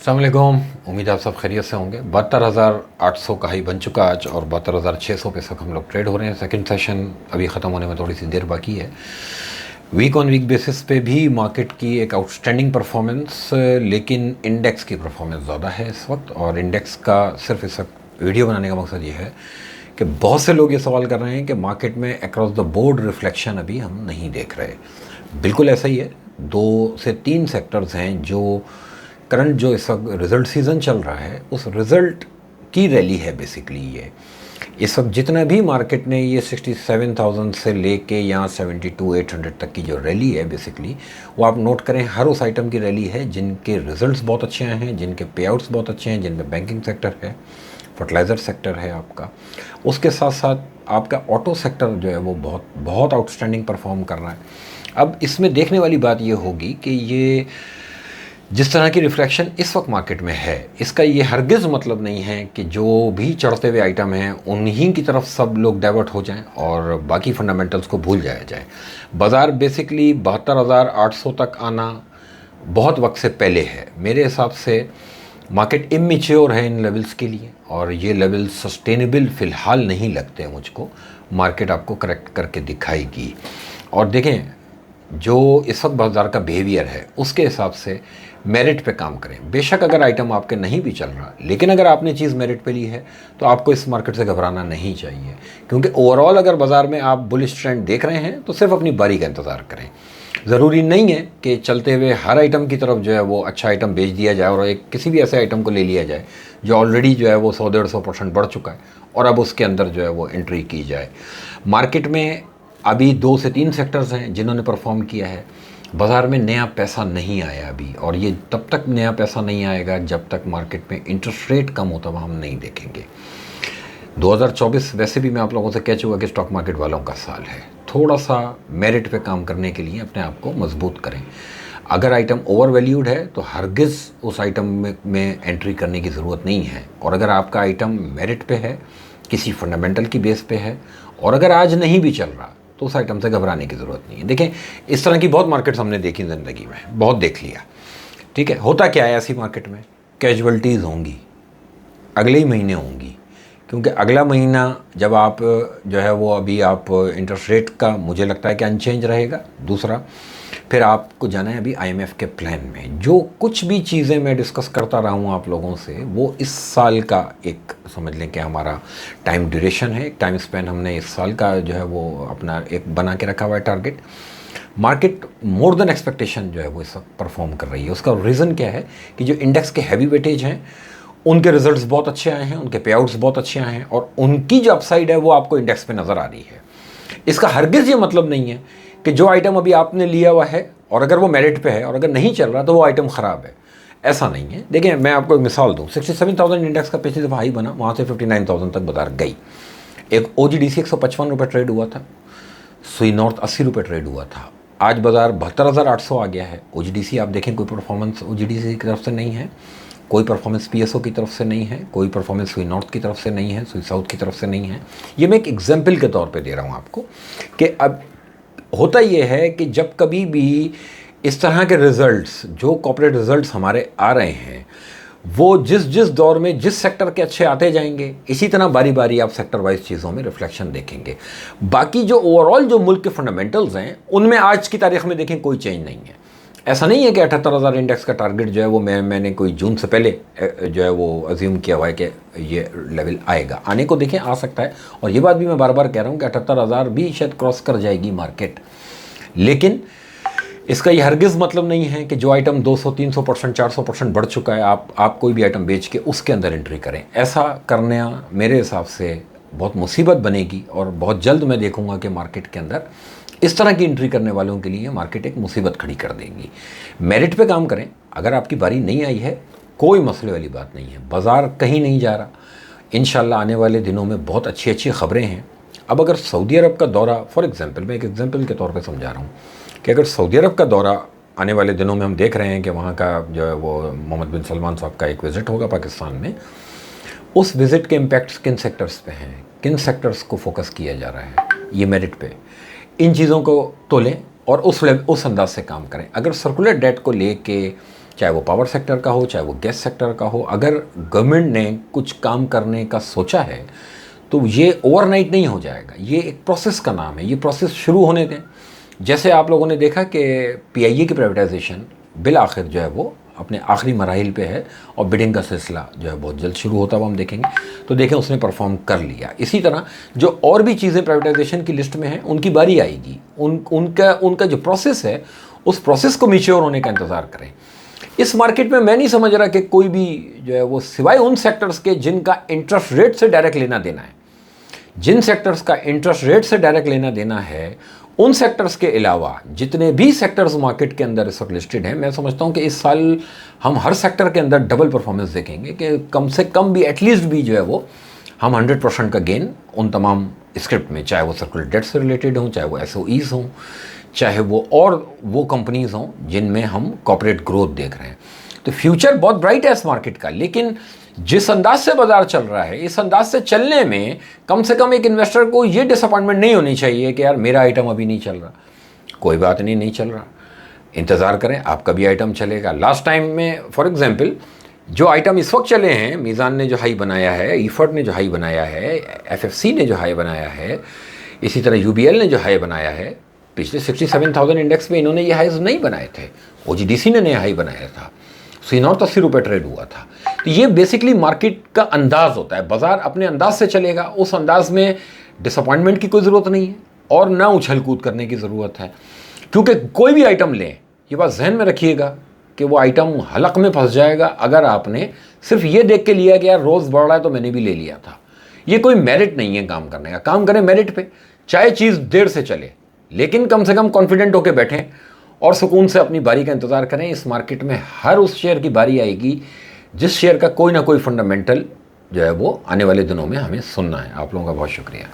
अस्सलाम वालेकुम। उम्मीद आप सब खैरियत से होंगे। 72,800 का हाई बन चुका आज और 72,600 पे तक हम लोग ट्रेड हो रहे हैं। सेकंड सेशन अभी ख़त्म होने में थोड़ी सी देर बाकी है। वीक ऑन वीक बेसिस पे भी मार्केट की एक आउटस्टैंडिंग परफॉर्मेंस, लेकिन इंडेक्स की परफॉर्मेंस ज़्यादा है इस वक्त। और इंडेक्स का सिर्फ इस वक्त वीडियो बनाने का मकसद ये है कि बहुत से लोग ये सवाल कर रहे हैं कि मार्केट में अक्रॉस द बोर्ड रिफ्लेक्शन अभी हम नहीं देख रहे। बिल्कुल ऐसा ही है। 2 से 3 सेक्टर्स हैं जो करंट जो इस वक्त रिज़ल्ट सीज़न चल रहा है उस रिज़ल्ट की रैली है बेसिकली। ये इस वक्त जितना भी मार्केट ने ये 67,000 से लेके यहाँ 72,800 तक की जो रैली है बेसिकली, वो आप नोट करें हर उस आइटम की रैली है जिनके रिजल्ट्स बहुत अच्छे आए हैं, जिनके पे आउट्स बहुत अच्छे हैं, जिनमें बैंकिंग सेक्टर है, फर्टिलाइज़र सेक्टर है आपका, उसके साथ साथ आपका ऑटो सेक्टर जो है वो बहुत बहुत आउटस्टैंडिंग परफॉर्म कर रहा है। अब इसमें देखने वाली बात ये होगी कि ये जिस तरह की रिफ्लेक्शन इस वक्त मार्केट में है, इसका ये हरगिज़ मतलब नहीं है कि जो भी चढ़ते हुए आइटम हैं उन्हीं की तरफ सब लोग डाइवर्ट हो जाएं और बाकी फंडामेंटल्स को भूल जाया जाए। बाज़ार बेसिकली 72,800 तक आना बहुत वक्त से पहले है। मेरे हिसाब से मार्केट इमेच्योर है इन लेवल्स के लिए और ये लेवल्स सस्टेनेबल फ़िलहाल नहीं लगते मुझको। मार्केट आपको करेक्ट करके दिखाएगी। और देखें जो इस वक्त बाज़ार का बिहेवियर है उसके हिसाब से मेरिट पे काम करें। बेशक अगर आइटम आपके नहीं भी चल रहा, लेकिन अगर आपने चीज़ मेरिट पे ली है तो आपको इस मार्केट से घबराना नहीं चाहिए, क्योंकि ओवरऑल अगर बाज़ार में आप बुलिश ट्रेंड देख रहे हैं तो सिर्फ अपनी बारी का इंतज़ार करें। ज़रूरी नहीं है कि चलते हुए हर आइटम की तरफ जो है वो अच्छा आइटम बेच दिया जाए और एक किसी भी ऐसे आइटम को ले लिया जाए जो ऑलरेडी जो है वो 100-150% बढ़ चुका है और अब उसके अंदर जो है वो एंट्री की जाए। मार्केट में अभी 2 से 3 सेक्टर्स हैं जिन्होंने परफॉर्म किया है। बाज़ार में नया पैसा नहीं आया अभी, और ये तब तक नया पैसा नहीं आएगा जब तक मार्केट में इंटरेस्ट रेट कम होता हुआ हम नहीं देखेंगे। 2024 वैसे भी मैं आप लोगों से कह चुका कि स्टॉक मार्केट वालों का साल है। थोड़ा सा मेरिट पे काम करने के लिए अपने आप को मजबूत करें। अगर आइटम ओवर वैल्यूड है तो हरगिज़ उस आइटम में एंट्री करने की ज़रूरत नहीं है। और अगर आपका आइटम मेरिट पे है, किसी फंडामेंटल की बेस पे है, और अगर आज नहीं भी चल रहा तो उस आइटम से घबराने की ज़रूरत नहीं है। देखें इस तरह की बहुत मार्केट्स हमने देखी ज़िंदगी में, बहुत देख लिया। ठीक है, होता क्या है ऐसी मार्केट में, कैजुअल्टीज़ होंगी, अगले ही महीने होंगी, क्योंकि अगला महीना जब आप जो है वो अभी आप इंटरेस्ट रेट का मुझे लगता है कि अनचेंज रहेगा। दूसरा फिर आपको जाना है अभी आईएमएफ के प्लान में। जो कुछ भी चीज़ें मैं डिस्कस करता रहा हूँ आप लोगों से वो इस साल का एक समझ लें कि हमारा टाइम ड्यूरेशन है, एक टाइम स्पेन हमने इस साल का जो है वो अपना एक बना के रखा हुआ है target. Market more than expectation जो है वो इस वक्त परफॉर्म कर रही है। उसका रीज़न क्या है कि जो इंडेक्स के हैवी वेटेज हैं उनके रिजल्ट्स बहुत अच्छे आए हैं, उनके पे आउट्स बहुत अच्छे आए हैं और उनकी जो अपसाइड है वो आपको इंडेक्स पे नज़र आ रही है। इसका हरगिज़ ये मतलब नहीं है कि जो आइटम अभी आपने लिया हुआ है और अगर वो मेरिट पे है और अगर नहीं चल रहा तो वो आइटम ख़राब है, ऐसा नहीं है। देखिए मैं आपको एक मिसाल दूँ, 67,000 इंडेक्स का पिछली दफ़ा हाई बना, वहाँ से 59,000 तक बाजार गई। एक OGDC 155 रुपये ट्रेड हुआ था, सुई नॉर्थ 80 रुपये ट्रेड हुआ था। आज बाजार 72,800 आ गया है। OGDC आप देखें कोई परफॉर्मेंस OGDC की तरफ से नहीं है, कोई परफॉर्मेंस PSO की तरफ से नहीं है, कोई परफॉर्मेंस सुई नॉर्थ की तरफ से नहीं है, सुई साउथ की तरफ से नहीं है। ये मैं एक एग्जाम्पल के तौर पे दे रहा हूँ आपको कि अब होता ये है कि जब कभी भी इस तरह के रिज़ल्ट्स, जो कॉर्पोरेट रिज़ल्ट्स हमारे आ रहे हैं, वो जिस जिस दौर में जिस सेक्टर के अच्छे आते जाएंगे, इसी तरह बारी बारी आप सेक्टर वाइज चीज़ों में रिफ्लेक्शन देखेंगे। बाकी जो ओवरऑल जो मुल्क के फंडामेंटल्स हैं उनमें आज की तारीख में देखें कोई चेंज नहीं है। ऐसा नहीं है कि 78,000 इंडेक्स का टारगेट जो है वो मैंने कोई जून से पहले जो है वो अज्यूम किया हुआ है कि ये लेवल आएगा। आने को देखें आ सकता है, और ये बात भी मैं बार बार कह रहा हूँ कि 78,000 भी शायद क्रॉस कर जाएगी मार्केट। लेकिन इसका ये हरगिज़ मतलब नहीं है कि जो आइटम 200-300%, 400% बढ़ चुका है आप कोई भी आइटम बेच के उसके अंदर एंट्री करें। ऐसा करना मेरे हिसाब से बहुत मुसीबत बनेगी और बहुत जल्द मैं देखूँगा कि मार्केट के अंदर इस तरह की एंट्री करने वालों के लिए मार्केट एक मुसीबत खड़ी कर देगी। मेरिट पे काम करें। अगर आपकी बारी नहीं आई है कोई मसले वाली बात नहीं है, बाज़ार कहीं नहीं जा रहा। इंशाल्लाह आने वाले दिनों में बहुत अच्छी अच्छी ख़बरें हैं। अब अगर सऊदी अरब का दौरा, फॉर एग्ज़ाम्पल मैं एक एग्जाम्पल के तौर पे समझा रहा हूँ कि अगर सऊदी अरब का दौरा आने वाले दिनों में हम देख रहे हैं कि वहाँ का जो है वो मोहम्मद बिन सलमान साहब का एक विज़िट होगा पाकिस्तान में, उस विज़िट के इम्पैक्ट्स किन सेक्टर्स पे हैं, किन सेक्टर्स को फोकस किया जा रहा है, ये मेरिट पे, इन चीज़ों को तोलें और उस अंदाज से काम करें। अगर सर्कुलर डेट को लेके चाहे वो पावर सेक्टर का हो, चाहे वो गैस सेक्टर का हो। अगर गवर्नमेंट ने कुछ काम करने का सोचा है तो ये ओवरनाइट नहीं हो जाएगा, ये एक प्रोसेस का नाम है, ये प्रोसेस शुरू होने दें। जैसे आप लोगों ने देखा कि पीआईए की प्राइवेटाइजेशन बिल आखिर जो है वो अपने आखिरी मराहिल पे है और बिडिंग का सिलसिला जो है बहुत जल्द शुरू होता हुआ हम देखेंगे। तो देखें उसने परफॉर्म कर लिया। इसी तरह जो और भी चीज़ें प्राइवेटाइजेशन की लिस्ट में हैं उनकी बारी आएगी। उनका जो प्रोसेस है उस प्रोसेस को मैच्योर होने का इंतज़ार करें। इस मार्केट में मैं नहीं समझ रहा कि कोई भी जो है वो सिवाय उन सेक्टर्स के जिनका इंटरेस्ट रेट से डायरेक्ट लेना देना है, जिन सेक्टर्स का इंटरेस्ट रेट से डायरेक्ट लेना देना है, उन सेक्टर्स के अलावा जितने भी सेक्टर्स मार्केट के अंदर इस वक्त लिस्टेड हैं, मैं समझता हूं कि इस साल हम हर सेक्टर के अंदर डबल परफॉर्मेंस देखेंगे कि कम से कम भी एटलीस्ट भी जो है वो हम 100% का गेन उन तमाम स्क्रिप्ट में, चाहे वो सर्कुलर डेट से रिलेटेड हों, चाहे वो एसओईज हों, चाहे वो कंपनीज हों जिनमें हम कॉर्पोरेट ग्रोथ देख रहे हैं। तो फ्यूचर बहुत ब्राइट है इस मार्केट का। लेकिन जिस अंदाज से बाजार चल रहा है, इस अंदाज से चलने में कम से कम एक इन्वेस्टर को ये डिसअपॉइंटमेंट नहीं होनी चाहिए कि यार मेरा आइटम अभी नहीं चल रहा। कोई बात नहीं, नहीं चल रहा, इंतज़ार करें, आपका भी आइटम चलेगा। लास्ट टाइम में फॉर एग्जांपल जो आइटम इस वक्त चले हैं, मीज़ान ने जो हाई बनाया है, ईफर्ट ने जो हाई बनाया है, एफएफसी ने जो हाई बनाया है, इसी तरह यूबीएल ने जो हाई बनाया है, पिछले 67,000 इंडेक्स में इन्होंने ये हाईज नहीं बनाए थे, ओजीडीसी ने नया हाई बनाया था, सीनॉर्थ 80 रुपये ट्रेड हुआ था। तो ये बेसिकली मार्केट का अंदाज़ होता है, बाजार अपने अंदाज से चलेगा, उस अंदाज में डिसअपॉइंटमेंट की कोई ज़रूरत नहीं है और ना उछल कूद करने की ज़रूरत है। क्योंकि कोई भी आइटम लें, ये बात जहन में रखिएगा कि वो आइटम हलक में फंस जाएगा अगर आपने सिर्फ ये देख के लिया कि यार रोज़ बढ़ रहा है तो मैंने भी ले लिया था। ये कोई मेरिट नहीं है काम करने का। काम करें मेरिट पे, चाहे चीज़ देर से चले लेकिन कम से कम कॉन्फिडेंट होकर बैठें और सुकून से अपनी बारी का इंतज़ार करें। इस मार्केट में हर उस शेयर की बारी आएगी जिस शेयर का कोई ना कोई फंडामेंटल जो है वो आने वाले दिनों में हमें सुनना है। आप लोगों का बहुत शुक्रिया।